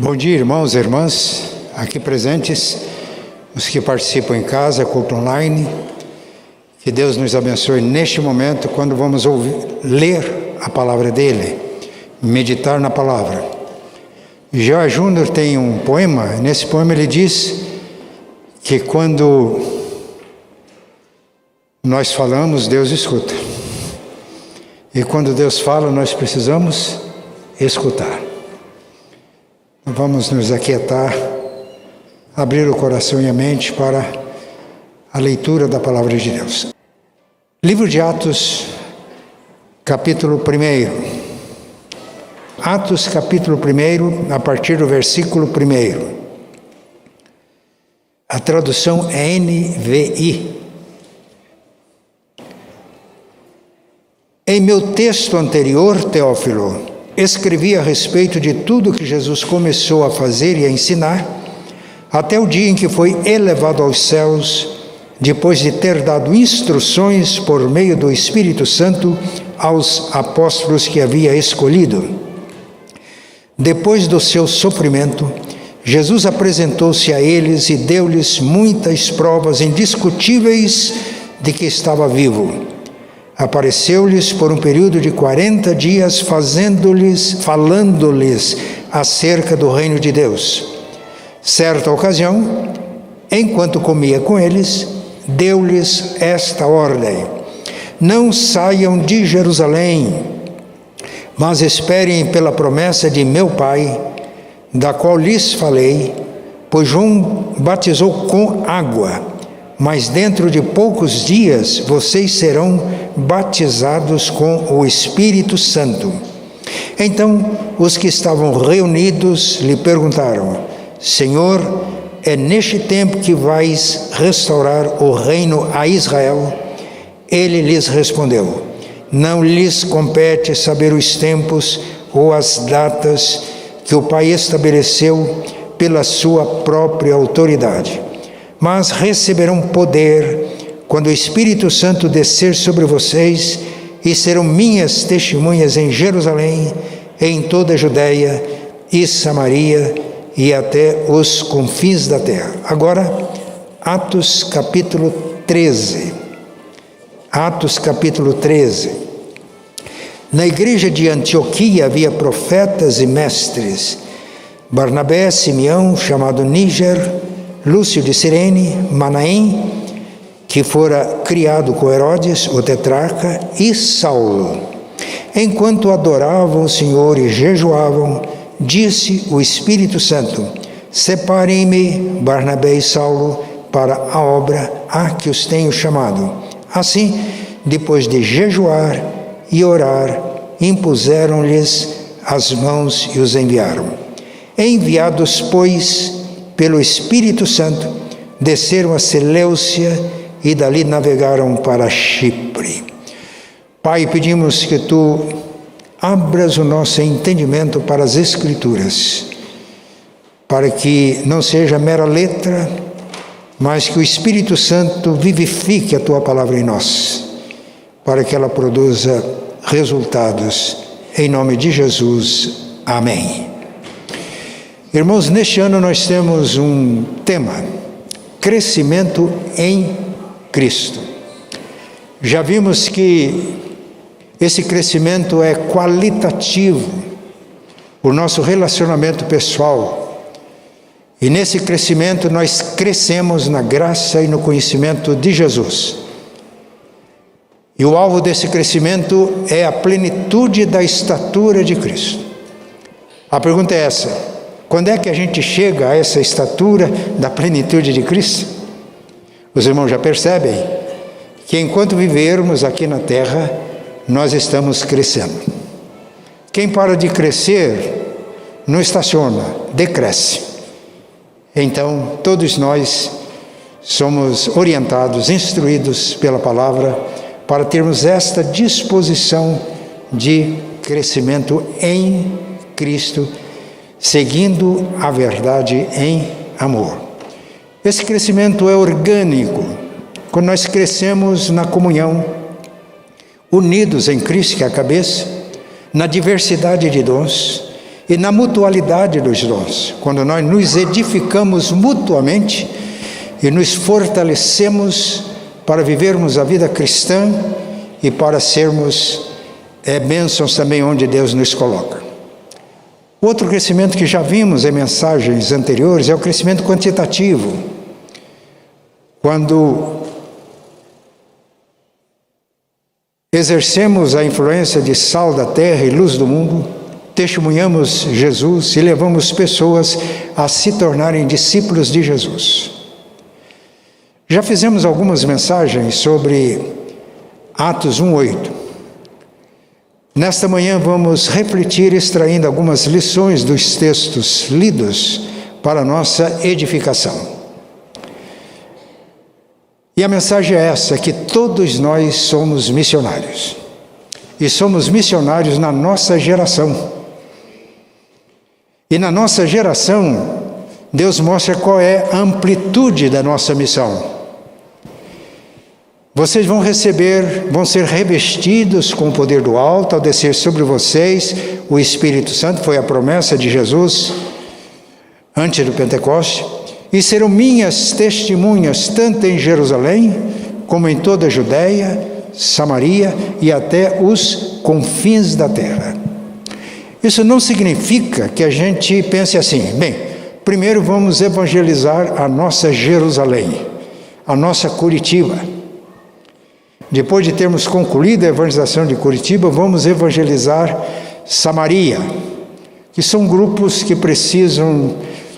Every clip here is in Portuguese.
Bom dia, irmãos e irmãs, aqui presentes, os que participam em casa, culto online. Que Deus nos abençoe neste momento, quando vamos ler a palavra dele, meditar na palavra. Joy Júnior tem um poema, nesse poema ele diz que quando nós falamos, Deus escuta. E quando Deus fala, nós precisamos escutar. Vamos nos aquietar, abrir o coração e a mente para a leitura da palavra de Deus. Livro de Atos, capítulo 1. Atos, capítulo 1, a partir do versículo 1. A tradução é NVI. Em meu texto anterior, Teófilo, escrevi a respeito de tudo que Jesus começou a fazer e a ensinar, até o dia em que foi elevado aos céus, depois de ter dado instruções por meio do Espírito Santo aos apóstolos que havia escolhido. Depois do seu sofrimento, Jesus apresentou-se a eles e deu-lhes muitas provas indiscutíveis de que estava vivo. Apareceu-lhes por um período de 40 dias, falando-lhes acerca do reino de Deus. Certa ocasião, enquanto comia com eles, deu-lhes esta ordem: não saiam de Jerusalém, mas esperem pela promessa de meu Pai, da qual lhes falei, pois João batizou com água, mas dentro de poucos dias vocês serão batizados com o Espírito Santo. Então os que estavam reunidos lhe perguntaram: Senhor, é neste tempo que vais restaurar o reino a Israel? Ele lhes respondeu: não lhes compete saber os tempos ou as datas que o Pai estabeleceu pela sua própria autoridade, mas receberão poder quando o Espírito Santo descer sobre vocês, e serão minhas testemunhas em Jerusalém, em toda a Judéia e Samaria e até os confins da terra. Agora, Atos capítulo 13. Atos capítulo 13. Na igreja de Antioquia havia profetas e mestres: Barnabé, Simeão, chamado Níger, Lúcio de Cirene, Manaém, que fora criado com Herodes, o tetrarca, e Saulo. Enquanto adoravam o Senhor e jejuavam, disse o Espírito Santo: separem-me Barnabé e Saulo para a obra a que os tenho chamado. Assim, depois de jejuar e orar, impuseram-lhes as mãos e os enviaram. Enviados, pois, pelo Espírito Santo, desceram a Seleucia e dali navegaram para Chipre. Pai, pedimos que Tu abras o nosso entendimento para as Escrituras, para que não seja mera letra, mas que o Espírito Santo vivifique a Tua palavra em nós, para que ela produza resultados. Em nome de Jesus. Amém. Irmãos, neste ano nós temos um tema: crescimento em Cristo. Já vimos que esse crescimento é qualitativo, o nosso relacionamento pessoal. E nesse crescimento nós crescemos na graça e no conhecimento de Jesus. E o alvo desse crescimento é a plenitude da estatura de Cristo. A pergunta é essa: quando é que a gente chega a essa estatura da plenitude de Cristo? Os irmãos já percebem que enquanto vivermos aqui na terra, nós estamos crescendo. Quem para de crescer não estaciona, decresce. Então, todos nós somos orientados, instruídos pela palavra, para termos esta disposição de crescimento em Cristo, seguindo a verdade em amor. Esse crescimento é orgânico, quando nós crescemos na comunhão, unidos em Cristo, que é a cabeça, na diversidade de dons, e na mutualidade dos dons, quando nós nos edificamos mutuamente e nos fortalecemos para vivermos a vida cristã e para sermos bênçãos também onde Deus nos coloca. Outro crescimento que já vimos em mensagens anteriores é o crescimento quantitativo. Quando exercemos a influência de sal da terra e luz do mundo, testemunhamos Jesus e levamos pessoas a se tornarem discípulos de Jesus. Já fizemos algumas mensagens sobre Atos 1:8. Nesta manhã vamos refletir extraindo algumas lições dos textos lidos para a nossa edificação. E a mensagem é essa, que todos nós somos missionários. E somos missionários na nossa geração. E na nossa geração, Deus mostra qual é a amplitude da nossa missão. Vocês vão ser revestidos com o poder do alto ao descer sobre vocês o Espírito Santo, foi a promessa de Jesus antes do Pentecoste, e serão minhas testemunhas tanto em Jerusalém como em toda a Judéia, Samaria e até os confins da terra. Isso não significa que a gente pense assim, bem, primeiro vamos evangelizar a nossa Jerusalém, a nossa Curitiba. Depois de termos concluído a evangelização de Curitiba, vamos evangelizar Samaria, que são grupos que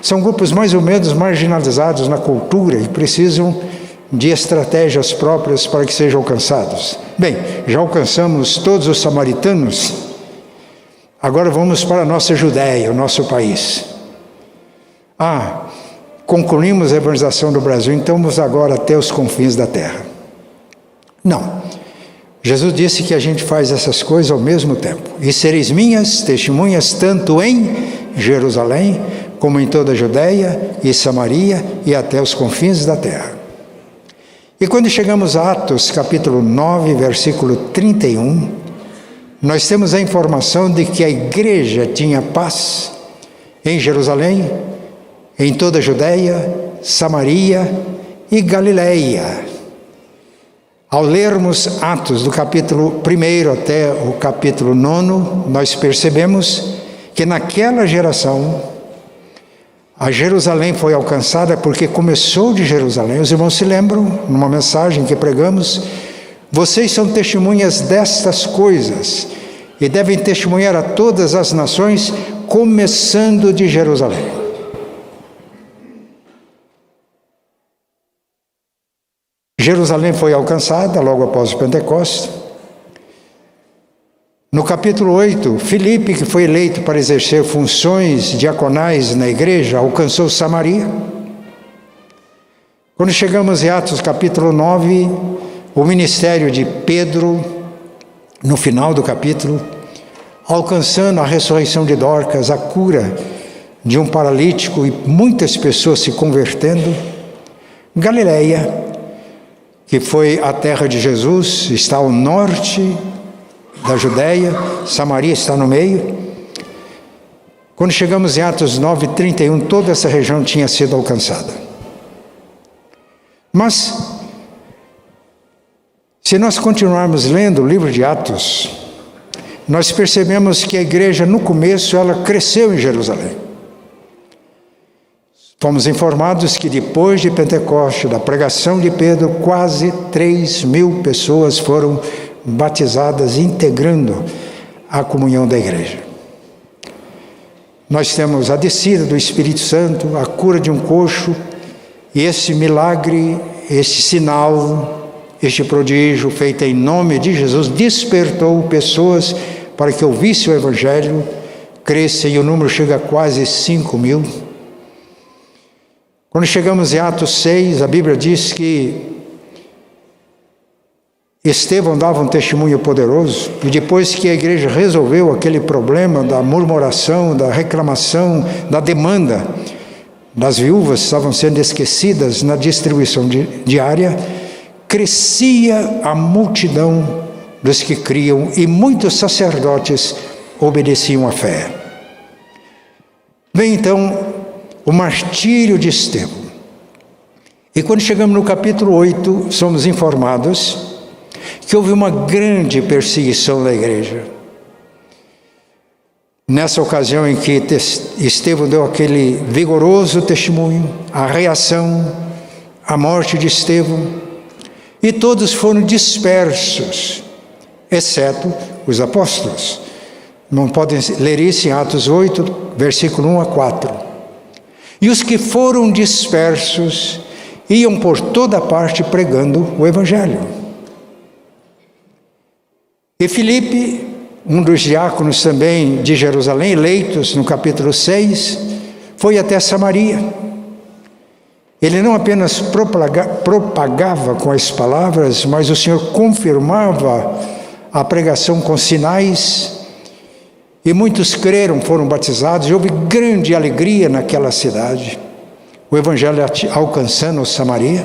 são grupos mais ou menos marginalizados na cultura e precisam de estratégias próprias para que sejam alcançados. Bem, já alcançamos todos os samaritanos, agora vamos para a nossa Judéia, o nosso país. Concluímos a evangelização do Brasil, então vamos agora até os confins da terra. Não. Jesus disse que a gente faz essas coisas ao mesmo tempo. E sereis minhas testemunhas tanto em Jerusalém, como em toda a Judéia e Samaria e até os confins da terra. E quando chegamos a Atos capítulo 9, versículo 31, nós temos a informação de que a igreja tinha paz em Jerusalém, em toda a Judéia, Samaria e Galileia. Ao lermos Atos do capítulo 1 até o capítulo 9, nós percebemos que naquela geração, a Jerusalém foi alcançada porque começou de Jerusalém. Os irmãos se lembram, numa mensagem que pregamos, vocês são testemunhas destas coisas e devem testemunhar a todas as nações, começando de Jerusalém. Jerusalém foi alcançada logo após o Pentecostes. No capítulo 8, Filipe, que foi eleito para exercer funções diaconais na igreja, alcançou Samaria. Quando chegamos em Atos capítulo 9, o ministério de Pedro, no final do capítulo, alcançando a ressurreição de Dorcas, a cura de um paralítico e muitas pessoas se convertendo. Galileia, que foi a terra de Jesus, está ao norte da Judéia, Samaria está no meio. Quando chegamos em Atos 9, 31, toda essa região tinha sido alcançada. Mas, se nós continuarmos lendo o livro de Atos, nós percebemos que a igreja, no começo, ela cresceu em Jerusalém. Fomos informados que depois de Pentecoste, da pregação de Pedro, quase 3.000 pessoas foram batizadas, integrando a comunhão da igreja. Nós temos a descida do Espírito Santo, a cura de um coxo, e esse milagre, esse sinal, este prodígio feito em nome de Jesus, despertou pessoas para que ouvissem o Evangelho, crescem, e o número chega a quase 5.000. Quando chegamos em Atos 6, a Bíblia diz que Estevão dava um testemunho poderoso, e depois que a igreja resolveu aquele problema da murmuração, da reclamação, da demanda das viúvas que estavam sendo esquecidas na distribuição diária, crescia a multidão dos que criam e muitos sacerdotes obedeciam à fé. Vem então o martírio de Estevão. E quando chegamos no capítulo 8, somos informados que houve uma grande perseguição da igreja. Nessa ocasião em que Estevão deu aquele vigoroso testemunho, a reação à morte de Estevão, e todos foram dispersos, exceto os apóstolos. Não podem ler isso em Atos 8, versículo 1 a 4. E os que foram dispersos iam por toda parte pregando o Evangelho. E Filipe, um dos diáconos também de Jerusalém, eleitos no capítulo 6, foi até Samaria. Ele não apenas propagava com as palavras, mas o Senhor confirmava a pregação com sinais, e muitos creram, foram batizados, e houve grande alegria naquela cidade, o Evangelho alcançando Samaria.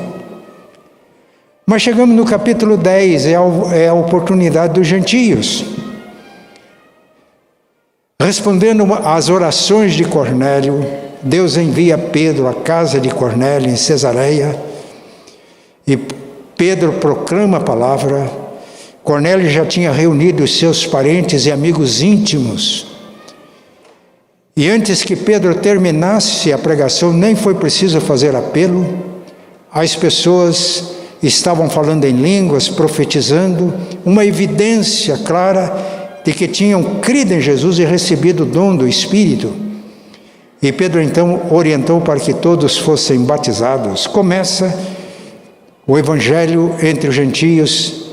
Mas chegamos no capítulo 10, é a oportunidade dos gentios. Respondendo às orações de Cornélio, Deus envia Pedro à casa de Cornélio em Cesareia, e Pedro proclama a palavra. Cornélio já tinha reunido os seus parentes e amigos íntimos, e antes que Pedro terminasse a pregação, nem foi preciso fazer apelo. As pessoas estavam falando em línguas, profetizando, uma evidência clara de que tinham crido em Jesus e recebido o dom do Espírito. E Pedro então orientou para que todos fossem batizados. Começa o Evangelho entre os gentios,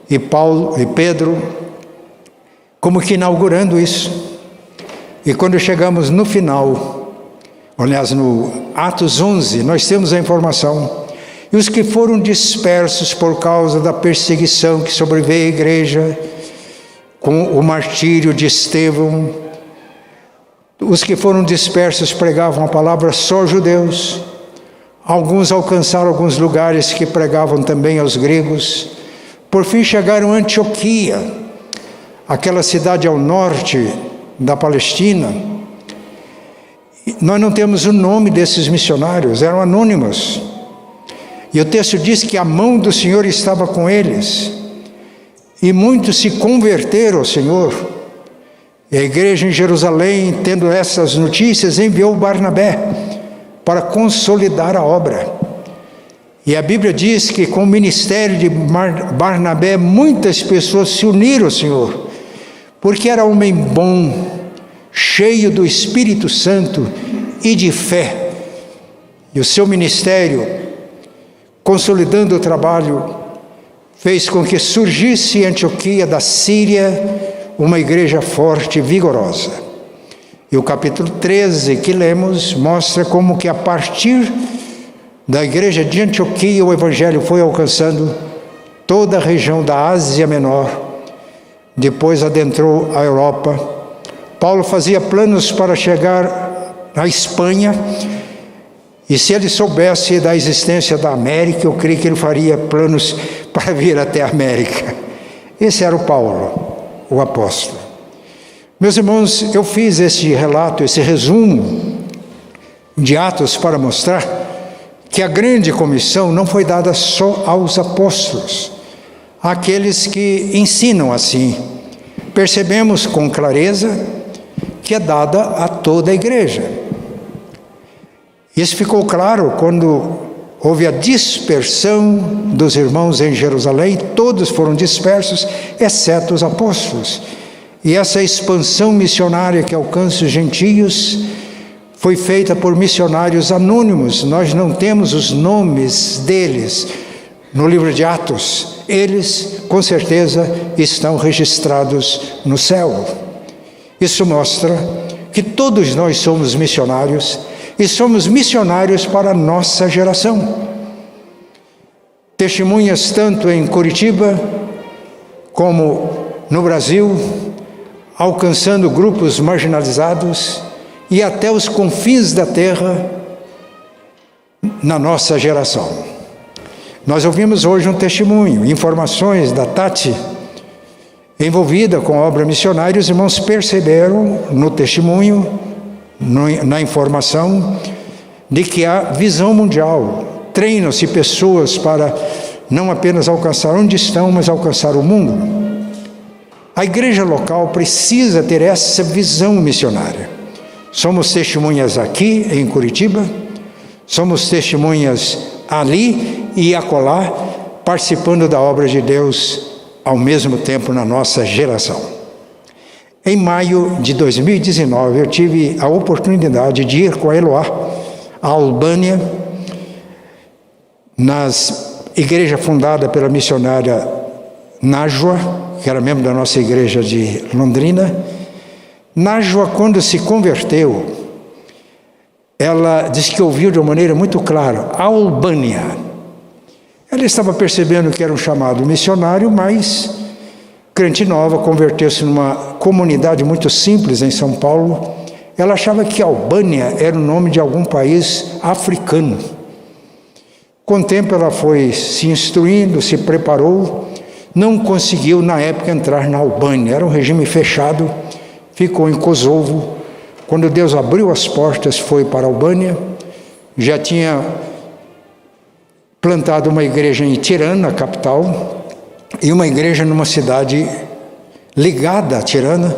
e Paulo e Pedro como que inaugurando isso. E quando chegamos no final, aliás, no Atos 11, nós temos a informação: e os que foram dispersos por causa da perseguição que sobreveio à igreja, com o martírio de Estevão, os que foram dispersos pregavam a palavra só aos judeus. Alguns alcançaram alguns lugares que pregavam também aos gregos. Por fim chegaram a Antioquia, aquela cidade ao norte da Palestina. Nós não temos o nome desses missionários, eram anônimos. E o texto diz que a mão do Senhor estava com eles, e muitos se converteram ao Senhor. E a igreja em Jerusalém, tendo essas notícias, enviou Barnabé para consolidar a obra. E a Bíblia diz que com o ministério de Barnabé, muitas pessoas se uniram ao Senhor, porque era homem bom, cheio do Espírito Santo e de fé. E o seu ministério, consolidando o trabalho, fez com que surgisse em Antioquia da Síria uma igreja forte e vigorosa. E o capítulo 13 que lemos mostra como que a partir da igreja de Antioquia o Evangelho foi alcançando toda a região da Ásia Menor, depois adentrou a Europa. Paulo fazia planos para chegar à Espanha, e se ele soubesse da existência da América, eu creio que ele faria planos para vir até a América. Esse era o Paulo, o apóstolo. Meus irmãos, eu fiz esse relato, esse resumo de Atos para mostrar que a grande comissão não foi dada só aos apóstolos, àqueles que ensinam assim. Percebemos com clareza que é dada a toda a igreja. Isso ficou claro quando houve a dispersão dos irmãos em Jerusalém. Todos foram dispersos, exceto os apóstolos. E essa expansão missionária que alcança os gentios foi feita por missionários anônimos. Nós não temos os nomes deles no livro de Atos. Eles, com certeza, estão registrados no céu. Isso mostra que todos nós somos missionários, e somos missionários para a nossa geração. Testemunhas tanto em Curitiba como no Brasil, alcançando grupos marginalizados e até os confins da terra na nossa geração. Nós ouvimos hoje um testemunho, informações da Tati, envolvida com a obra missionária. Os irmãos perceberam no testemunho, na informação de que há visão mundial. Treinam-se pessoas para não apenas alcançar onde estão, mas alcançar o mundo. A igreja local precisa ter essa visão missionária. Somos testemunhas aqui em Curitiba, somos testemunhas ali e acolá, participando da obra de Deus ao mesmo tempo na nossa geração. Em maio de 2019, eu tive a oportunidade de ir com a Eloá à Albânia, na igreja fundada pela missionária Nájua, que era membro da nossa igreja de Londrina. Nájua, quando se converteu, ela disse que ouviu de uma maneira muito clara, Albânia. Ela estava percebendo que era um chamado missionário, mas crente nova, converteu-se numa comunidade muito simples em São Paulo. Ela achava que Albânia era o nome de algum país africano. Com o tempo ela foi se instruindo, se preparou, não conseguiu na época entrar na Albânia, era um regime fechado, ficou em Kosovo. Quando Deus abriu as portas, foi para a Albânia, já tinha plantado uma igreja em Tirana, a capital, e uma igreja numa cidade ligada a Tirana,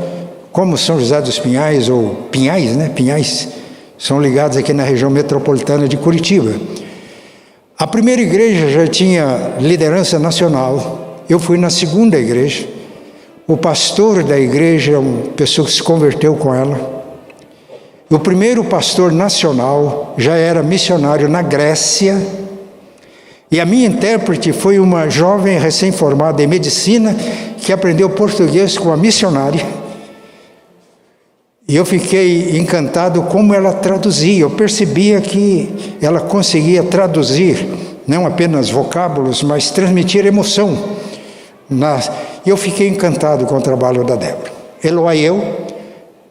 como São José dos Pinhais, ou Pinhais, né? Pinhais, são ligados aqui na região metropolitana de Curitiba. A primeira igreja já tinha liderança nacional, eu fui na segunda igreja, o pastor da igreja, uma pessoa que se converteu com ela. O primeiro pastor nacional já era missionário na Grécia, e a minha intérprete foi uma jovem recém-formada em medicina que aprendeu português com a missionária. E eu fiquei encantado como ela traduzia. Eu percebia que ela conseguia traduzir, não apenas vocábulos, mas transmitir emoção. E eu fiquei encantado com o trabalho da Débora. Eloá e eu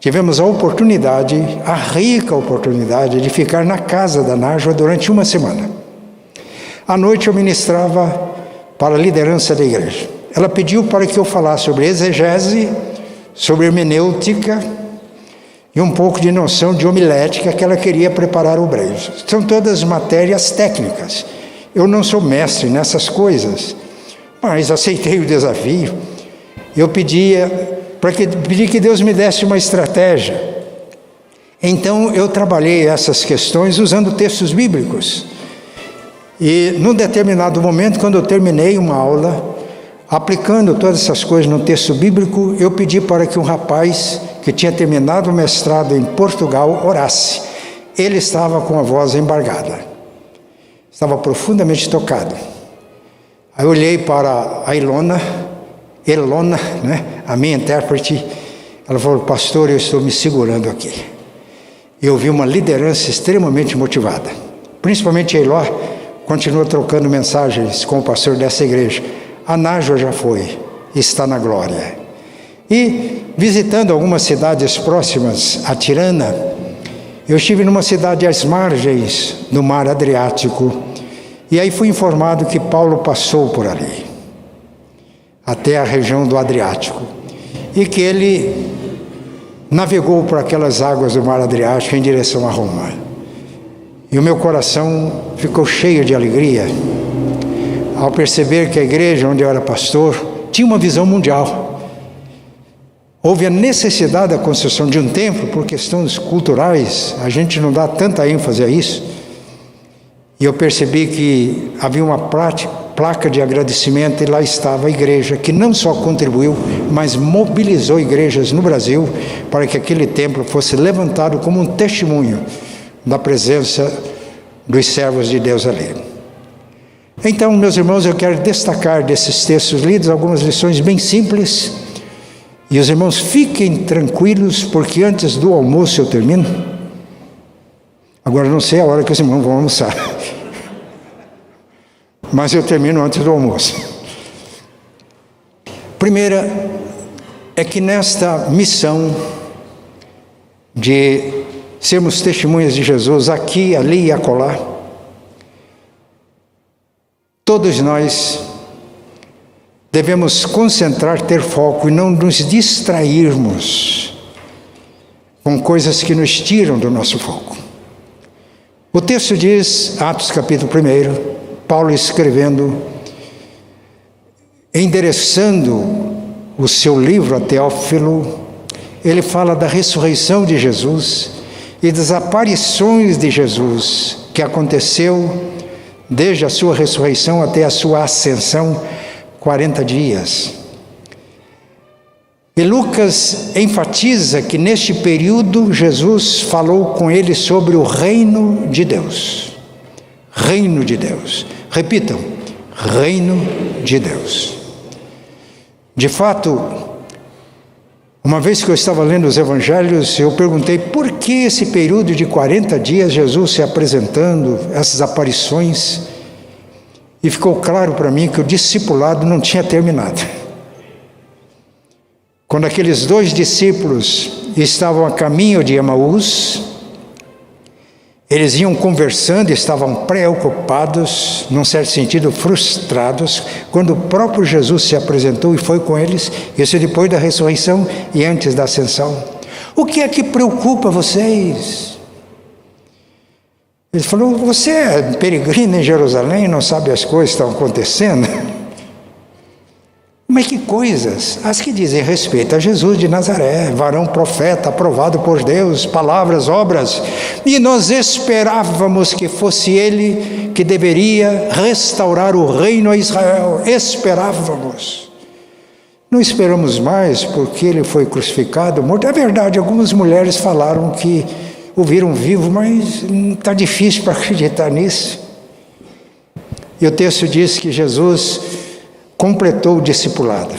tivemos a oportunidade, a rica oportunidade, de ficar na casa da Nájua durante uma semana. À noite eu ministrava para a liderança da igreja. Ela pediu para que eu falasse sobre exegese, sobre hermenêutica e um pouco de noção de homilética, que ela queria preparar obreiros. São todas matérias técnicas. Eu não sou mestre nessas coisas, mas aceitei o desafio. Eu pedi que Deus me desse uma estratégia. Então eu trabalhei essas questões usando textos bíblicos. E num determinado momento, quando eu terminei uma aula, aplicando todas essas coisas no texto bíblico, eu pedi para que um rapaz que tinha terminado o mestrado em Portugal orasse. Ele estava com a voz embargada, estava profundamente tocado. Aí eu olhei para a Elona, né, a minha intérprete. Ela falou: pastor, eu estou me segurando aqui. Eu vi uma liderança extremamente motivada, principalmente a Eló. Continua trocando mensagens com o pastor dessa igreja. A Nájua já foi, está na glória. E visitando algumas cidades próximas a Tirana, eu estive numa cidade às margens do mar Adriático, e aí fui informado que Paulo passou por ali, até a região do Adriático, e que ele navegou por aquelas águas do mar Adriático em direção a Roma. E o meu coração ficou cheio de alegria ao perceber que a igreja onde eu era pastor tinha uma visão mundial. Houve a necessidade da construção de um templo por questões culturais, a gente não dá tanta ênfase a isso. E eu percebi que havia uma placa de agradecimento, e lá estava a igreja, que não só contribuiu, mas mobilizou igrejas no Brasil para que aquele templo fosse levantado como um testemunho da presença dos servos de Deus ali. Então, meus irmãos, eu quero destacar desses textos lidos algumas lições bem simples, e os irmãos fiquem tranquilos, porque antes do almoço eu termino. Agora não sei a hora que os irmãos vão almoçar, mas eu termino antes do almoço. Primeira é que nesta missão de sermos testemunhas de Jesus aqui, ali e acolá, todos nós devemos concentrar, ter foco e não nos distrairmos com coisas que nos tiram do nosso foco. O texto diz, Atos capítulo 1, Paulo escrevendo, endereçando o seu livro a Teófilo, ele fala da ressurreição de Jesus e das aparições de Jesus que aconteceu desde a sua ressurreição até a sua ascensão, 40 dias. E Lucas enfatiza que neste período Jesus falou com ele sobre o reino de Deus. Reino de Deus. Repitam, reino de Deus. De fato, uma vez que eu estava lendo os evangelhos, eu perguntei por que esse período de 40 dias Jesus se apresentando, essas aparições, e ficou claro para mim que o discipulado não tinha terminado. Quando aqueles 2 discípulos estavam a caminho de Emaús, eles iam conversando e estavam preocupados, num certo sentido frustrados, quando o próprio Jesus se apresentou e foi com eles, isso depois da ressurreição e antes da ascensão. O que é que preocupa vocês? Ele falou, você é peregrino em Jerusalém, não sabe as coisas que estão acontecendo? Mas que coisas? As que dizem respeito a Jesus de Nazaré, varão profeta, aprovado por Deus, palavras, obras. E nós esperávamos que fosse ele que deveria restaurar o reino a Israel. Esperávamos. Não esperamos mais porque ele foi crucificado, morto. É verdade, algumas mulheres falaram que o viram vivo, mas está difícil para acreditar nisso. E o texto diz que Jesus completou o discipulado.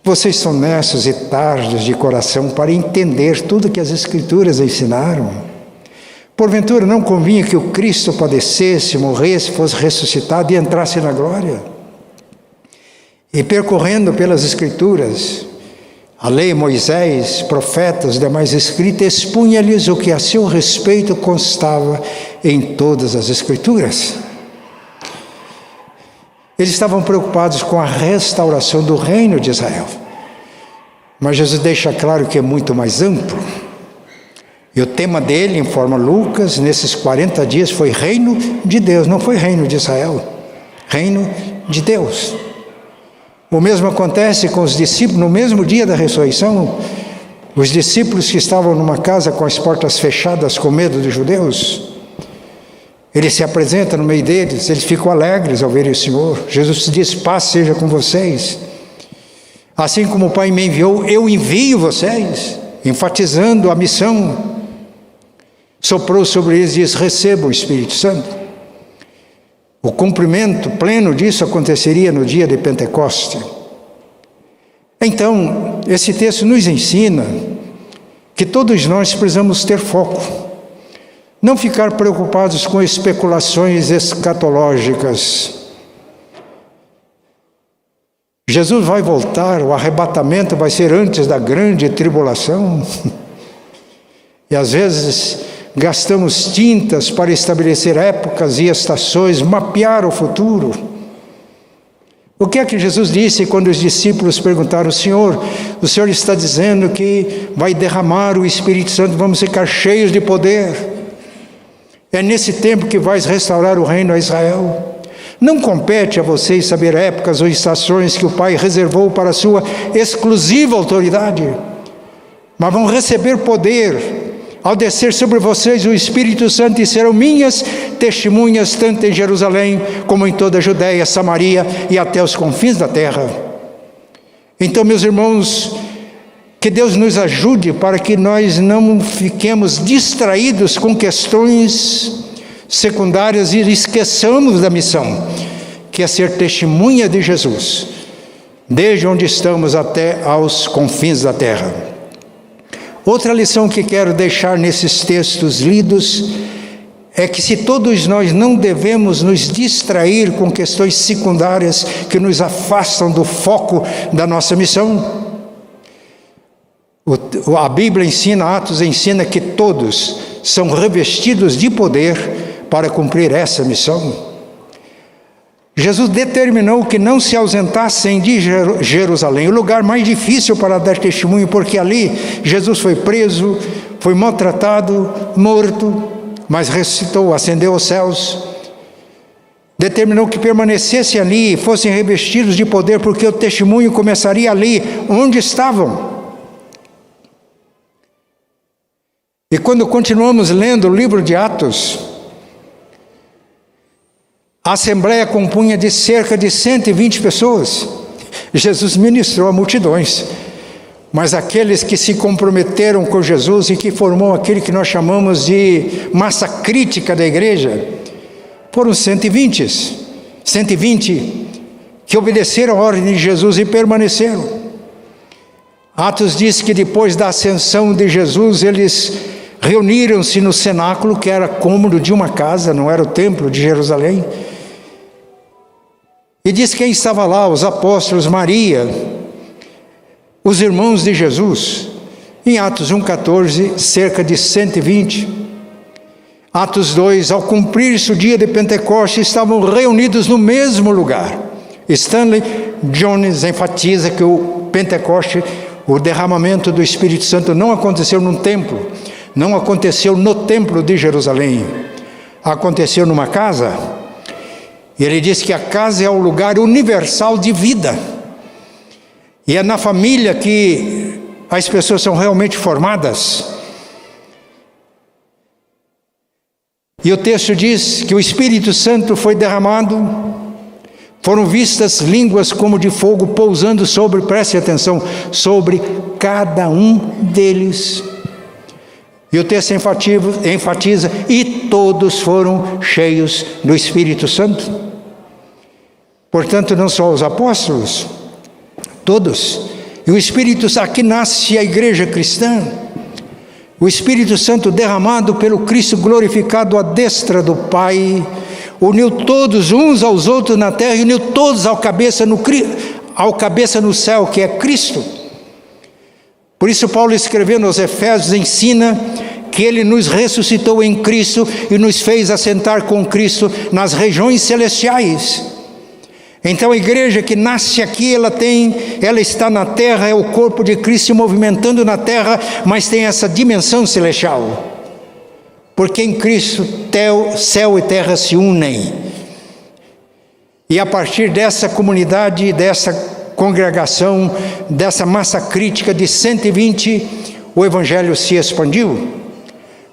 Vocês são nessos e tardos de coração para entender tudo que as Escrituras ensinaram. Porventura não convinha que o Cristo padecesse, morresse, fosse ressuscitado e entrasse na glória? E percorrendo pelas Escrituras, a lei, Moisés, profetas, demais escritos, expunha-lhes o que a seu respeito constava em todas as Escrituras. Eles estavam preocupados com a restauração do reino de Israel. Mas Jesus deixa claro que é muito mais amplo. E o tema dele, informa Lucas, nesses 40 dias foi reino de Deus, não foi reino de Israel, reino de Deus. O mesmo acontece com os discípulos, no mesmo dia da ressurreição, os discípulos que estavam numa casa com as portas fechadas com medo dos judeus, ele se apresenta no meio deles, eles ficam alegres ao verem o Senhor. Jesus diz, paz seja com vocês. Assim como o Pai me enviou, eu envio vocês, enfatizando a missão. Soprou sobre eles e diz, recebam o Espírito Santo. O cumprimento pleno disso aconteceria no dia de Pentecoste. Então, esse texto nos ensina que todos nós precisamos ter foco. Não ficar preocupados com especulações escatológicas. Jesus vai voltar, o arrebatamento vai ser antes da grande tribulação. E às vezes gastamos tintas para estabelecer épocas e estações, mapear o futuro. O que é que Jesus disse quando os discípulos perguntaram, Senhor, o Senhor está dizendo que vai derramar o Espírito Santo, vamos ficar cheios de poder. É nesse tempo que vais restaurar o reino a Israel. Não compete a vocês saber épocas ou estações que o Pai reservou para a sua exclusiva autoridade, mas vão receber poder ao descer sobre vocês o Espírito Santo e serão minhas testemunhas tanto em Jerusalém como em toda a Judéia, Samaria e até os confins da terra. Então, meus irmãos, que Deus nos ajude para que nós não fiquemos distraídos com questões secundárias e esqueçamos da missão, que é ser testemunha de Jesus, desde onde estamos até aos confins da terra. Outra lição que quero deixar nesses textos lidos é que se todos nós não devemos nos distrair com questões secundárias que nos afastam do foco da nossa missão. A Bíblia ensina, Atos ensina que todos são revestidos de poder para cumprir essa missão. Jesus determinou que não se ausentassem de Jerusalém, o lugar mais difícil para dar testemunho, porque ali Jesus foi preso, foi maltratado, morto, mas ressuscitou, ascendeu aos céus. Determinou que permanecessem ali e fossem revestidos de poder, porque o testemunho começaria ali, onde estavam. E quando continuamos lendo o livro de Atos, a assembleia compunha de cerca de 120 pessoas. Jesus ministrou a multidões, mas aqueles que se comprometeram com Jesus e que formou aquele que nós chamamos de massa crítica da igreja, foram 120 que obedeceram a ordem de Jesus e permaneceram. Atos diz que depois da ascensão de Jesus, eles reuniram-se no cenáculo, que era cômodo de uma casa, não era o templo de Jerusalém. E diz quem estava lá: os apóstolos, Maria, os irmãos de Jesus. Em Atos 1,14, cerca de 120. Atos 2, ao cumprir-se o dia de Pentecostes, estavam reunidos no mesmo lugar. Stanley Jones enfatiza que o Pentecoste, o derramamento do Espírito Santo, não aconteceu num templo, não aconteceu no templo de Jerusalém, aconteceu numa casa. E ele diz que a casa é o lugar universal de vida, e é na família que as pessoas são realmente formadas. E o texto diz que o Espírito Santo foi derramado, foram vistas línguas como de fogo pousando sobre, preste atenção, sobre cada um deles. E o texto enfatiza, e todos foram cheios do Espírito Santo. Portanto, não só os apóstolos, todos. E o Espírito Santo, aqui nasce a igreja cristã. O Espírito Santo derramado pelo Cristo glorificado à destra do Pai, uniu todos uns aos outros na terra e uniu todos ao cabeça no céu, que é Cristo. Por isso Paulo, escrevendo aos Efésios, ensina que Ele nos ressuscitou em Cristo e nos fez assentar com Cristo nas regiões celestiais. Então a igreja que nasce aqui, ela está na terra, é o corpo de Cristo se movimentando na terra, mas tem essa dimensão celestial. Porque em Cristo céu e terra se unem. E a partir dessa comunidade, dessa congregação, dessa massa crítica de 120, o Evangelho se expandiu.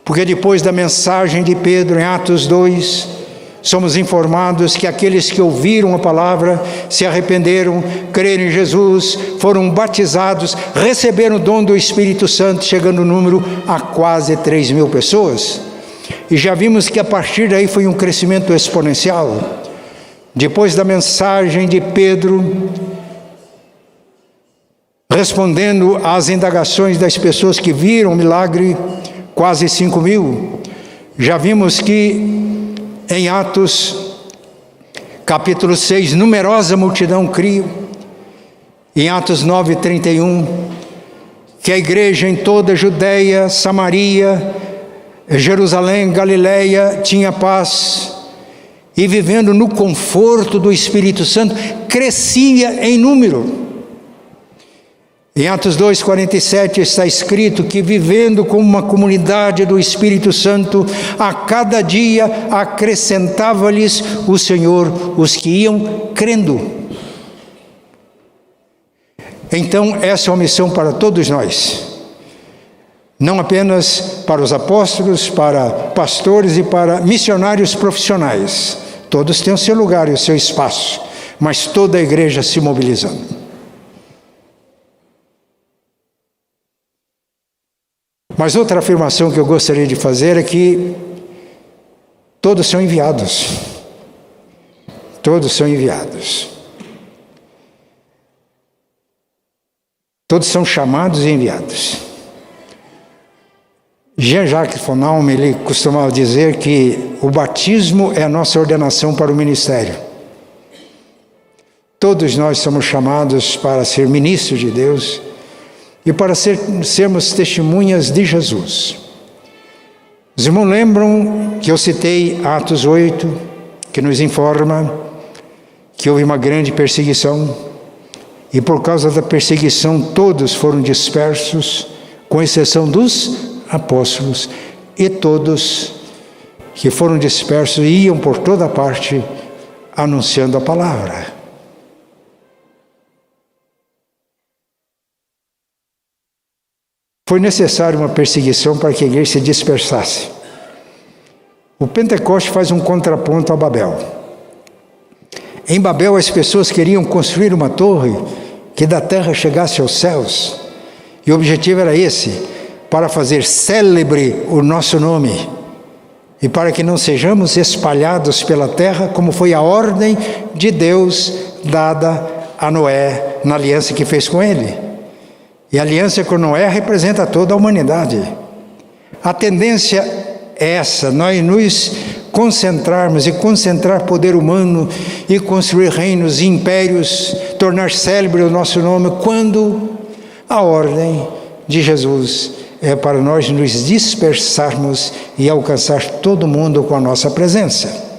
Porque depois da mensagem de Pedro em Atos 2, somos informados que aqueles que ouviram a palavra, se arrependeram, creram em Jesus, foram batizados, receberam o dom do Espírito Santo, chegando o número a quase 3.000 pessoas. E já vimos que a partir daí foi um crescimento exponencial. Depois da mensagem de Pedro, respondendo às indagações das pessoas que viram o milagre, quase 5.000. Já vimos que em Atos, capítulo 6, numerosa multidão criou. Em Atos 9:31, que a igreja em toda a Judeia, Samaria, Jerusalém, Galileia, tinha paz, e vivendo no conforto do Espírito Santo, crescia em número. Em Atos 2:47 está escrito que, vivendo como uma comunidade do Espírito Santo, a cada dia acrescentava-lhes o Senhor os que iam crendo. Então essa é uma missão para todos nós, não apenas para os apóstolos, para pastores e para missionários profissionais. Todos têm o seu lugar e o seu espaço, mas toda a igreja se mobilizando. Mas outra afirmação que eu gostaria de fazer é que todos são enviados. Todos são enviados. Todos são chamados e enviados. Jean-Jacques von Alme, ele costumava dizer que o batismo é a nossa ordenação para o ministério. Todos nós somos chamados para ser ministros de Deus e para sermos testemunhas de Jesus. Os irmãos lembram que eu citei Atos 8, que nos informa que houve uma grande perseguição, e por causa da perseguição todos foram dispersos, com exceção dos apóstolos, e todos que foram dispersos iam por toda parte anunciando a palavra. Foi necessária uma perseguição para que a igreja se dispersasse. O Pentecoste faz um contraponto a Babel. Em Babel, as pessoas queriam construir uma torre que da terra chegasse aos céus. E o objetivo era esse, para fazer célebre o nosso nome. E para que não sejamos espalhados pela terra, como foi a ordem de Deus dada a Noé na aliança que fez com ele. E a aliança com Noé representa toda a humanidade. A tendência é essa, nós nos concentrarmos e concentrar poder humano e construir reinos e impérios, tornar célebre o nosso nome, quando a ordem de Jesus é para nós nos dispersarmos e alcançar todo mundo com a nossa presença.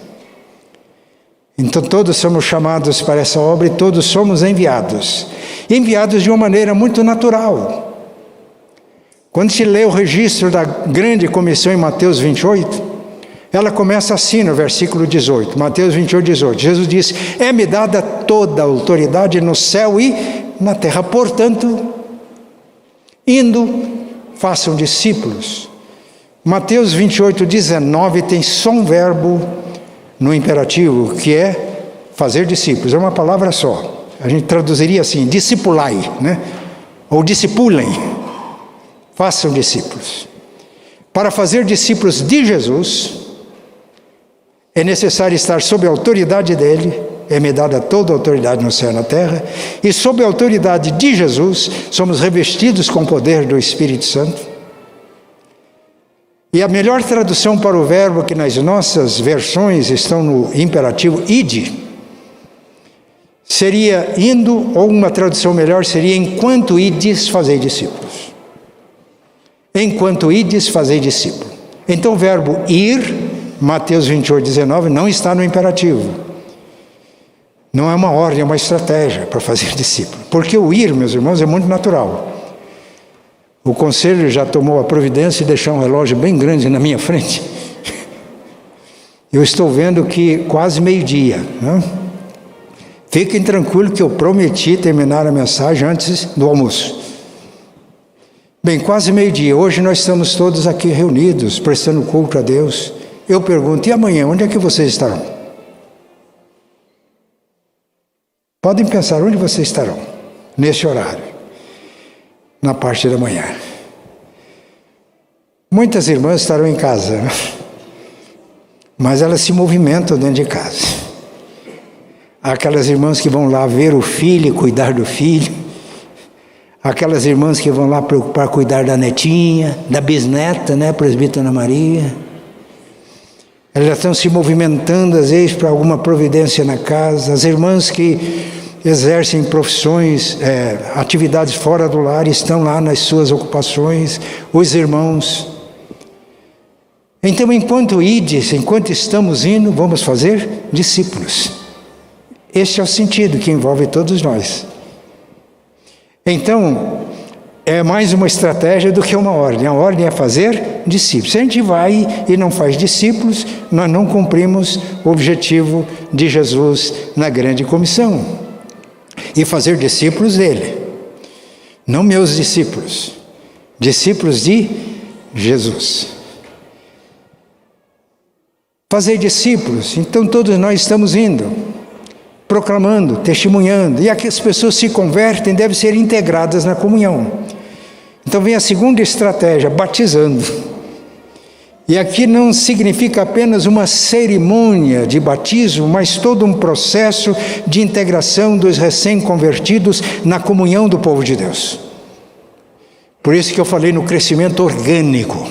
Então todos somos chamados para essa obra e todos somos enviados de uma maneira muito natural. Quando se lê o registro da grande comissão em Mateus 28, ela começa assim no versículo 18, Mateus 28, 18. Jesus diz: é-me dada toda a autoridade no céu e na terra, portanto, indo, façam discípulos. Mateus 28, 19 tem só um verbo no imperativo, que é fazer discípulos, é uma palavra só. A gente traduziria assim, discipulai, né? Ou discipulem. Façam discípulos. Para fazer discípulos de Jesus, é necessário estar sob a autoridade dele, é-me dada toda a autoridade no céu e na terra, e sob a autoridade de Jesus, somos revestidos com o poder do Espírito Santo. E a melhor tradução para o verbo, que nas nossas versões estão no imperativo ide, seria indo, ou uma tradução melhor seria enquanto ides, fazei discípulos. Enquanto ides, fazei discípulo. Então o verbo ir, Mateus 28, 19, não está no imperativo. Não é uma ordem, é uma estratégia para fazer discípulo. Porque o ir, meus irmãos, é muito natural. O conselho já tomou a providência de deixar um relógio bem grande na minha frente. Eu estou vendo que quase meio-dia, né? Fiquem tranquilos que eu prometi terminar a mensagem antes do almoço. Bem, quase meio-dia. Hoje nós estamos todos aqui reunidos, prestando culto a Deus. Eu pergunto, e amanhã, onde é que vocês estarão? Podem pensar, onde vocês estarão? Nesse horário. Na parte da manhã. Muitas irmãs estarão em casa, né? Mas elas se movimentam dentro de casa. Aquelas irmãs que vão lá ver o filho e cuidar do filho. Aquelas irmãs que vão lá preocupar, cuidar da netinha, da bisneta, né, presbítera Ana Maria. Elas estão se movimentando, às vezes, para alguma providência na casa. As irmãs que exercem profissões, atividades fora do lar, estão lá nas suas ocupações. Os irmãos. Então, enquanto ides, enquanto estamos indo, vamos fazer discípulos. Este é o sentido que envolve todos nós. Então, é mais uma estratégia do que uma ordem. A ordem é fazer discípulos. Se a gente vai e não faz discípulos, nós não cumprimos o objetivo de Jesus na grande comissão. E fazer discípulos dele. Não meus discípulos. Discípulos de Jesus. Fazer discípulos. Então todos nós estamos indo. Proclamando, testemunhando, e aqui as pessoas se convertem, devem ser integradas na comunhão. Então vem a segunda estratégia, batizando. E aqui não significa apenas uma cerimônia de batismo, mas todo um processo de integração dos recém-convertidos na comunhão do povo de Deus. Por isso que eu falei no crescimento orgânico.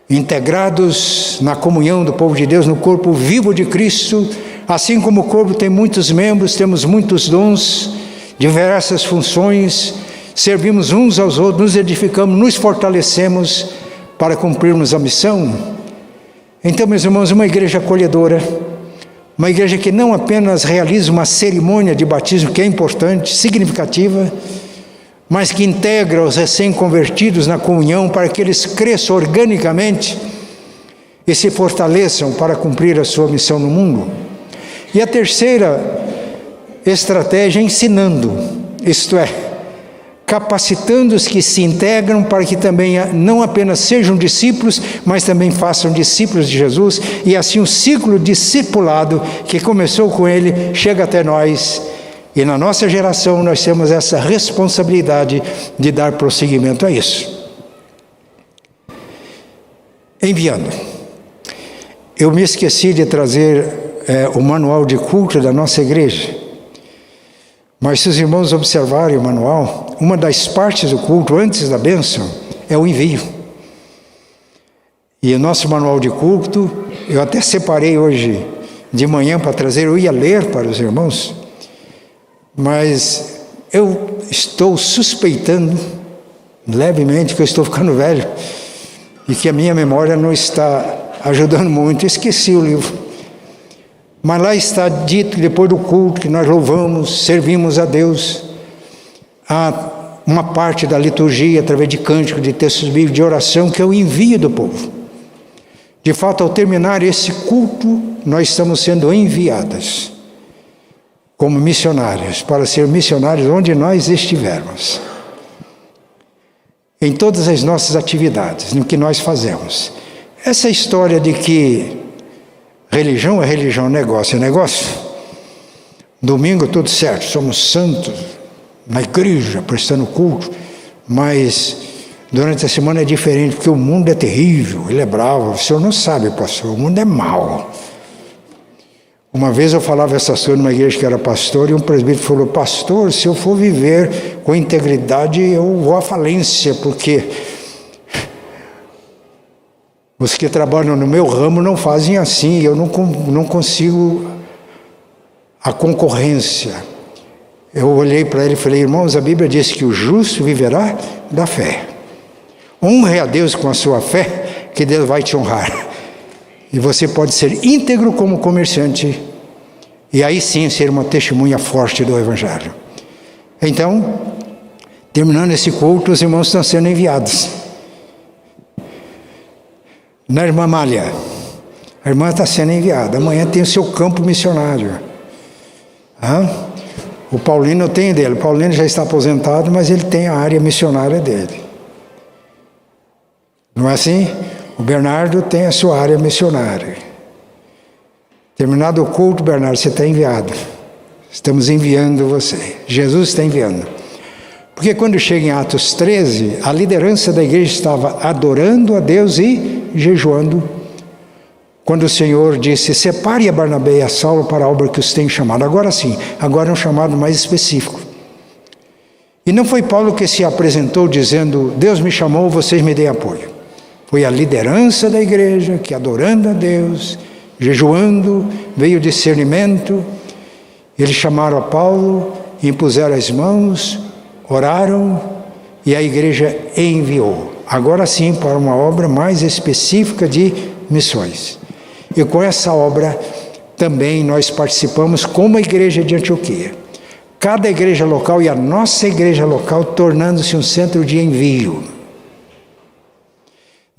Integrados na comunhão do povo de Deus, no corpo vivo de Cristo. Assim como o corpo tem muitos membros, temos muitos dons, diversas funções, servimos uns aos outros, nos edificamos, nos fortalecemos para cumprirmos a missão. Então, meus irmãos, uma igreja acolhedora, uma igreja que não apenas realiza uma cerimônia de batismo, que é importante, significativa, mas que integra os recém-convertidos na comunhão para que eles cresçam organicamente e se fortaleçam para cumprir a sua missão no mundo. E a terceira estratégia é ensinando, isto é, capacitando os que se integram para que também não apenas sejam discípulos, mas também façam discípulos de Jesus, e assim o ciclo discipulado que começou com ele chega até nós, e na nossa geração nós temos essa responsabilidade de dar prosseguimento a isso. Enviando. Eu me esqueci de trazer o manual de culto da nossa igreja, mas se os irmãos observarem o manual, uma das partes do culto, antes da bênção, é o envio. E o nosso manual de culto, eu até separei hoje de manhã para trazer, eu ia ler para os irmãos, mas eu estou suspeitando, levemente, que eu estou ficando velho, e que a minha memória não está ajudando muito, esqueci o livro. Mas lá está dito, depois do culto, que nós louvamos, servimos a Deus. Há uma parte da liturgia, através de cânticos, de textos bíblicos, de oração, que é o envio do povo. De fato, ao terminar esse culto, nós estamos sendo enviadas como missionários, para ser missionários onde nós estivermos. Em todas as nossas atividades, no que nós fazemos. Essa história de que religião é religião, negócio é negócio. Domingo tudo certo, somos santos na igreja, prestando culto, mas durante a semana é diferente, porque o mundo é terrível, ele é bravo. O senhor não sabe, pastor, o mundo é mau. Uma vez eu falava essas coisas numa igreja que era pastor, e um presbítero falou: pastor, se eu for viver com integridade, eu vou à falência, porque os que trabalham no meu ramo não fazem assim, eu não consigo a concorrência. Eu olhei para ele e falei: irmãos, a Bíblia diz que o justo viverá da fé. Honre a Deus com a sua fé, que Deus vai te honrar. E você pode ser íntegro como comerciante, e aí sim ser uma testemunha forte do Evangelho. Então, terminando esse culto, os irmãos estão sendo enviados. Na irmã Malha, a irmã está sendo enviada, amanhã tem o seu campo missionário. O Paulino tem dele, o Paulino já está aposentado, mas ele tem a área missionária dele. Não é assim? O Bernardo tem a sua área missionária. Terminado o culto, Bernardo, você está enviado. Estamos enviando você. Jesus está enviando. Porque quando chega em Atos 13, a liderança da igreja estava adorando a Deus e jejuando. Quando o Senhor disse: separe a Barnabé e a Saulo para a obra que os tem chamado. Agora sim, agora é um chamado mais específico. E não foi Paulo que se apresentou dizendo: Deus me chamou, vocês me deem apoio. Foi a liderança da igreja que, adorando a Deus, jejuando, veio discernimento. Eles chamaram a Paulo, impuseram as mãos, oraram e a igreja enviou. Agora sim, para uma obra mais específica de missões. E com essa obra também nós participamos como a igreja de Antioquia. Cada igreja local e a nossa igreja local tornando-se um centro de envio.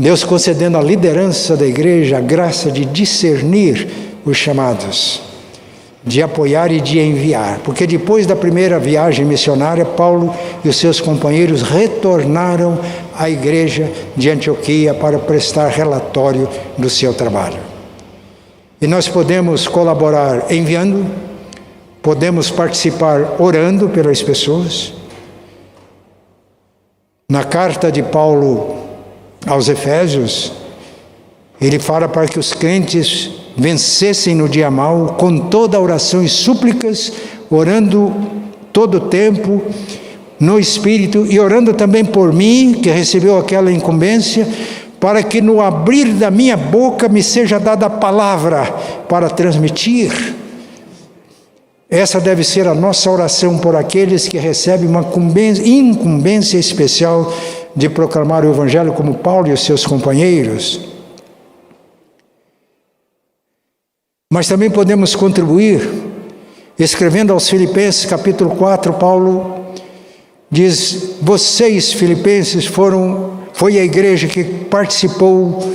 Deus concedendo à liderança da igreja a graça de discernir os chamados, de apoiar e de enviar. Porque depois da primeira viagem missionária, Paulo e os seus companheiros retornaram à igreja de Antioquia para prestar relatório do seu trabalho. E nós podemos colaborar enviando, podemos participar orando pelas pessoas. Na carta de Paulo aos Efésios, ele fala para que os crentes vencessem no dia mau, com toda oração e súplicas, orando todo o tempo no Espírito, e orando também por mim, que recebeu aquela incumbência, para que no abrir da minha boca me seja dada a palavra para transmitir. Essa deve ser a nossa oração por aqueles que recebem uma incumbência especial de proclamar o Evangelho, como Paulo e os seus companheiros. Mas também podemos contribuir, escrevendo aos Filipenses capítulo 4, Paulo Diz: vocês, filipenses, foi a igreja que participou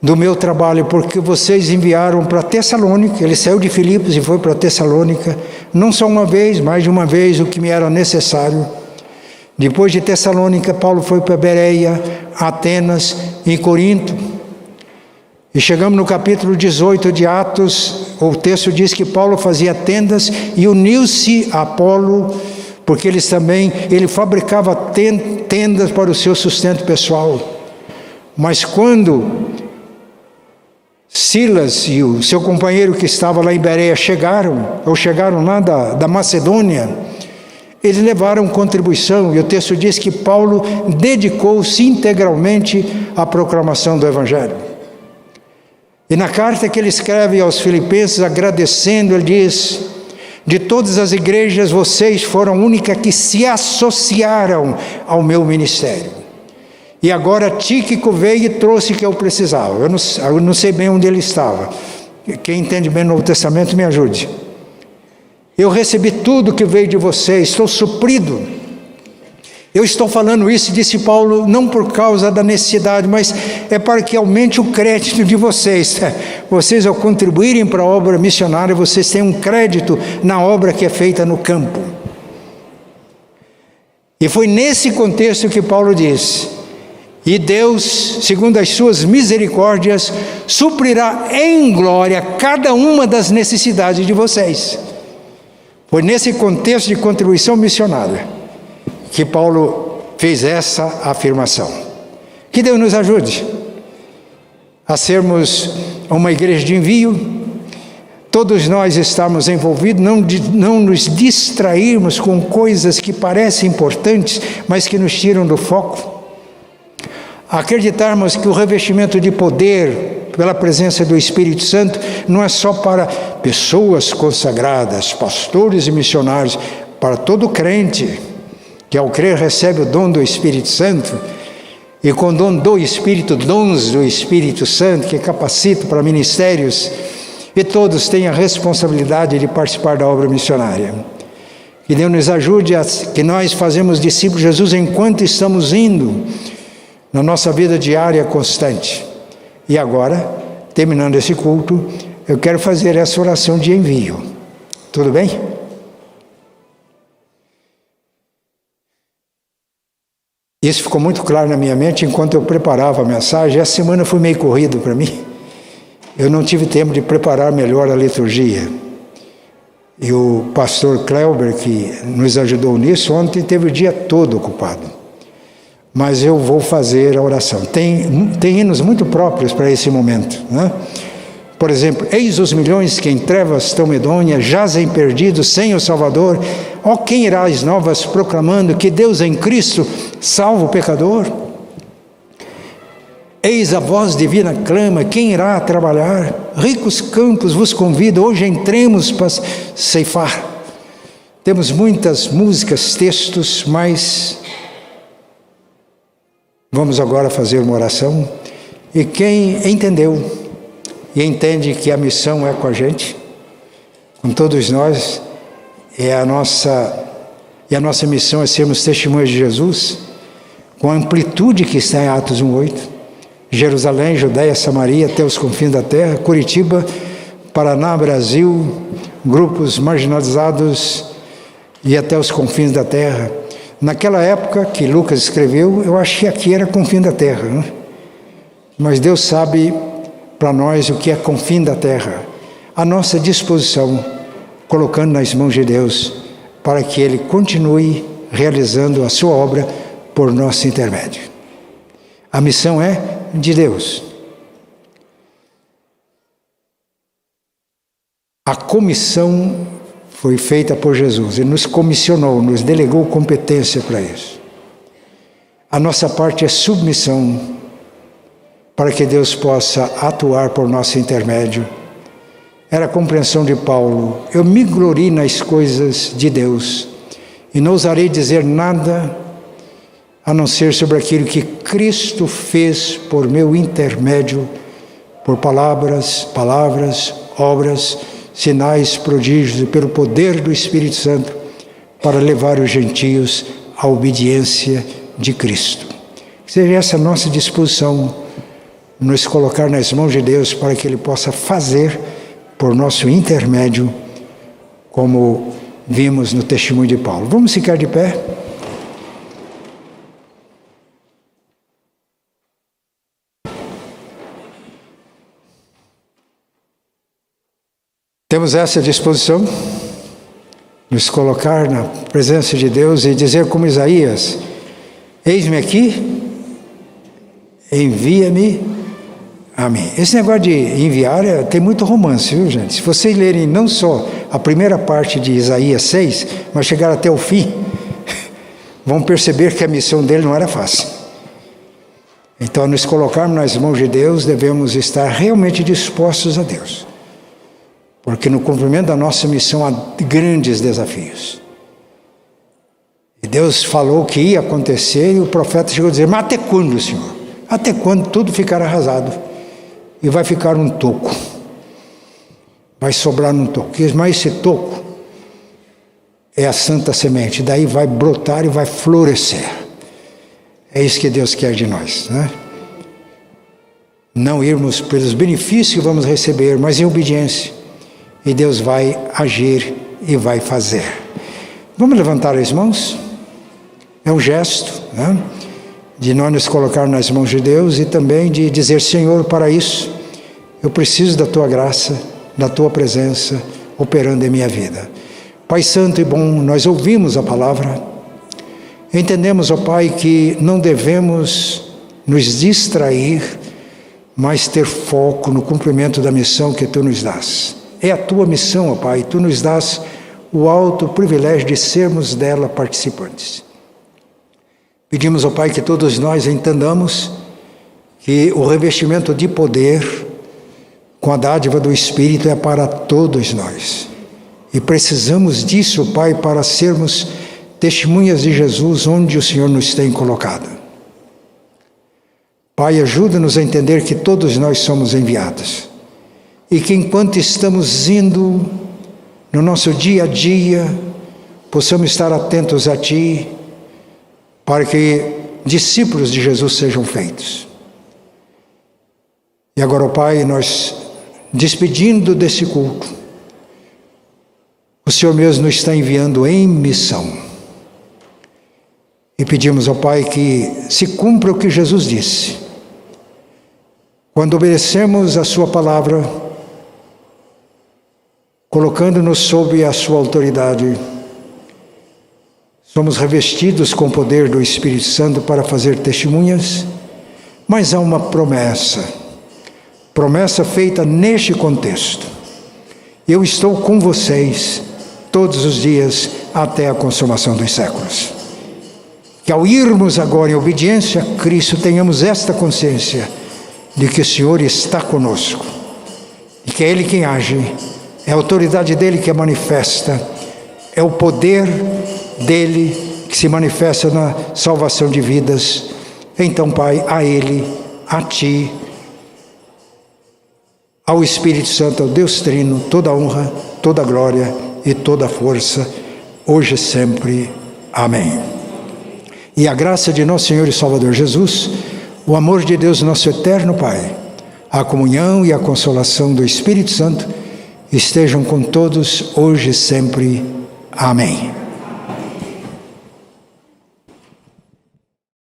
do meu trabalho, porque vocês enviaram para Tessalônica. Ele saiu de Filipos e foi para Tessalônica, não só uma vez, mais de uma vez, o que me era necessário. Depois de Tessalônica, Paulo foi para Bereia, Atenas e Corinto. E chegamos no capítulo 18 de Atos, o texto diz que Paulo fazia tendas e uniu-se a Apolo, porque ele fabricava tendas para o seu sustento pessoal. Mas quando Silas e o seu companheiro que estava lá em Bereia chegaram lá da Macedônia, eles levaram contribuição, e o texto diz que Paulo dedicou-se integralmente à proclamação do Evangelho. E na carta que ele escreve aos Filipenses, agradecendo, ele diz: de todas as igrejas, vocês foram a única que se associaram ao meu ministério. E agora Tíquico veio e trouxe o que eu precisava. Eu não sei bem onde ele estava. Quem entende bem o Novo Testamento, me ajude. Eu recebi tudo que veio de vocês, estou suprido. Eu estou falando isso, disse Paulo, não por causa da necessidade, mas é para que aumente o crédito de vocês. Vocês, ao contribuírem para a obra missionária, vocês têm um crédito na obra que é feita no campo. E foi nesse contexto que Paulo diz: e Deus, segundo as suas misericórdias, suprirá em glória cada uma das necessidades de vocês. Foi nesse contexto de contribuição missionária que Paulo fez essa afirmação. Que Deus nos ajude a sermos uma igreja de envio. Todos nós estamos envolvidos, não nos distrairmos com coisas que parecem importantes, mas que nos tiram do foco. Acreditarmos que o revestimento de poder pela presença do Espírito Santo não é só para pessoas consagradas, pastores e missionários, para todo crente que ao crer recebe o dom do Espírito Santo, e com o dom do Espírito, dons do Espírito Santo que capacita para ministérios, e todos têm a responsabilidade de participar da obra missionária. Que Deus nos ajude, que nós fazemos discípulos de Jesus enquanto estamos indo na nossa vida diária constante. E agora, terminando esse culto, eu quero fazer essa oração de envio. Tudo bem? Isso ficou muito claro na minha mente enquanto eu preparava a mensagem. Essa semana foi meio corrido para mim. Eu não tive tempo de preparar melhor a liturgia. E o pastor Cleuber, que nos ajudou nisso, ontem teve o dia todo ocupado. Mas eu vou fazer a oração. Tem hinos muito próprios para esse momento, né? Por exemplo: eis os milhões que em trevas estão medonhas, jazem perdidos sem o Salvador. Ó, quem irá às novas proclamando que Deus em Cristo salva o pecador? Eis a voz divina clama, quem irá trabalhar? Ricos campos vos convido, hoje entremos para ceifar. Temos muitas músicas, textos, mas vamos agora fazer uma oração. E quem entendeu e entende que a missão é com a gente, com todos nós, e a nossa missão é sermos testemunhas de Jesus, com a amplitude que está em Atos 1:8, Jerusalém, Judeia, Samaria, até os confins da terra, Curitiba, Paraná, Brasil, grupos marginalizados e até os confins da terra. Naquela época que Lucas escreveu, eu achei que aqui era confim da terra, né? Mas Deus sabe para nós o que é confim da terra. A nossa disposição, colocando nas mãos de Deus, para que Ele continue realizando a sua obra por nosso intermédio. A missão é de Deus. A comissão foi feita por Jesus. Ele nos comissionou, nos delegou competência para isso. A nossa parte é submissão, para que Deus possa atuar por nosso intermédio. Era a compreensão de Paulo: eu me glorio nas coisas de Deus, e não ousarei dizer nada a não ser sobre aquilo que Cristo fez por meu intermédio, por palavras, obras, sinais, prodígios, e pelo poder do Espírito Santo, para levar os gentios a obediência de Cristo. Que seja essa nossa disposição, nos colocar nas mãos de Deus para que Ele possa fazer por nosso intermédio, como vimos no testemunho de Paulo. Vamos ficar de pé? Temos essa disposição, nos colocar na presença de Deus e dizer como Isaías: eis-me aqui, envia-me a mim. Esse negócio de enviar tem muito romance, viu, gente? Se vocês lerem não só a primeira parte de Isaías 6, mas chegar até o fim, vão perceber que a missão dele não era fácil. Então, nos colocarmos nas mãos de Deus, devemos estar realmente dispostos a Deus. Porque no cumprimento da nossa missão há grandes desafios. E Deus falou que ia acontecer e o profeta chegou a dizer: mas até quando, Senhor? Até quando tudo ficar arrasado? E vai ficar um toco. Vai sobrar um toco. Mas esse toco é a santa semente. Daí vai brotar e vai florescer. É isso que Deus quer de nós, né? Não irmos pelos benefícios que vamos receber, mas em obediência. E Deus vai agir e vai fazer. Vamos levantar as mãos? É um gesto, né? De nós nos colocar nas mãos de Deus e também de dizer: Senhor, para isso eu preciso da Tua graça, da Tua presença operando em minha vida. Pai Santo e bom, nós ouvimos a palavra, entendemos, ó Pai, que não devemos nos distrair, mas ter foco no cumprimento da missão que Tu nos dás. É a Tua missão, ó Pai, Tu nos dás o alto privilégio de sermos dela participantes. Pedimos, ó Pai, que todos nós entendamos que o revestimento de poder com a dádiva do Espírito é para todos nós. E precisamos disso, Pai, para sermos testemunhas de Jesus onde o Senhor nos tem colocado. Pai, ajuda-nos a entender que todos nós somos enviados. E que enquanto estamos indo no nosso dia a dia, possamos estar atentos a Ti, para que discípulos de Jesus sejam feitos. E agora, ó Pai, nós despedindo desse culto, o Senhor mesmo nos está enviando em missão. E pedimos, ó Pai, que se cumpra o que Jesus disse. Quando obedecemos a Sua palavra, colocando-nos sob a Sua autoridade, somos revestidos com o poder do Espírito Santo para fazer testemunhas, mas há uma promessa feita neste contexto: eu estou com vocês todos os dias até a consumação dos séculos. Que ao irmos agora em obediência a Cristo, tenhamos esta consciência de que o Senhor está conosco, e que é Ele quem age, é a autoridade dEle que é manifesta, é o poder dEle que se manifesta na salvação de vidas. Então, Pai, a Ele, a Ti, ao Espírito Santo, ao Deus Trino, toda a honra, toda a glória e toda a força, hoje e sempre. Amém. E a graça de nosso Senhor e Salvador Jesus, o amor de Deus, nosso eterno Pai, a comunhão e a consolação do Espírito Santo estejam com todos, hoje e sempre. Amém.